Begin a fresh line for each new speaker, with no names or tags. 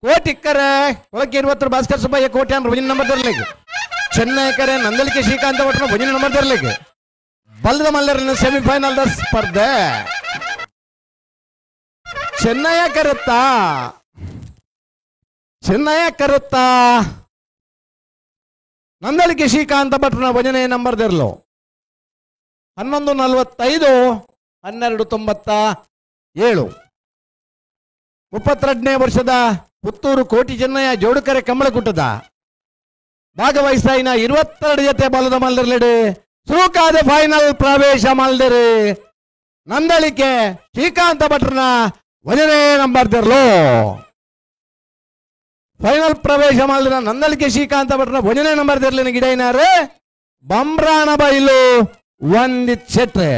ಕೋಟಿಕ್ಕರೆ ಒಳಗೆ 20 ಭಾಸ್ಕರ್ ಸುಬ್ಬಯ್ಯ ಕೋಟೆ ಅಂದ್ರೆ ಭುಜನ ನಂಬರ್ ತರಲಿಕ್ಕೆ ಚೆನ್ನೈಕರೆ ನಂದಲಿಕೆ ಶ್ರೀಕಾಂತ ಭಟ್ರ ಭುಜನ ನಂಬರ್ ತರಲಿಕ್ಕೆ ಬಲ್ಲದ ಮಲ್ಲರಿನ ಸೆಮಿಫೈನಲ್ ಸ್ಪರ್ಧೆ ಚೆನ್ನಯ್ಯ ಕರುತ್ತಾ ನಂದಲಿಕೆ ಶ್ರೀಕಾಂತ ಭಟ್ರನ ಭಜನೆ ನಂಬರ್ ತೆರಲು 11:45 12:97 32ನೇ ವರ್ಷದ ಪುತ್ತೂರು ಕೋಟಿ ಚೆನ್ನಯ್ಯ ಜೋಡುಕರೆ ಕಂಬಳಕುಟ್ಟದ ಭಾಗವಹಿಸ್ತಾ 22 ಜೊತೆ ಬಲದ ಮಲ್ಲರ್ಲೆಡೆ ಸೂಕಾದ ಫೈನಲ್ ಪ್ರವೇಶ ಮಲ್ದಿರಿ ನಂದಳಿಕೆ ಶ್ರೀಕಾಂತ ಭಟ್ರನ ಭಜನೆ ನಂಬರ್ ತೆರಲು ಫೈನಲ್ ಪ್ರವೇಶ ಮಾಡಿದ ನಂದಳಿಕೆ ಶ್ರೀಕಾಂತ ಭಟ್ರನ ಭಜನೆ ನಂಬರ್ ತೆರಲಿನ ಗಿಡ ಬಂಬ್ರಾಣ ಬೈಲು ಒಂದಿತ್ ಶೆಟ್ರೆ.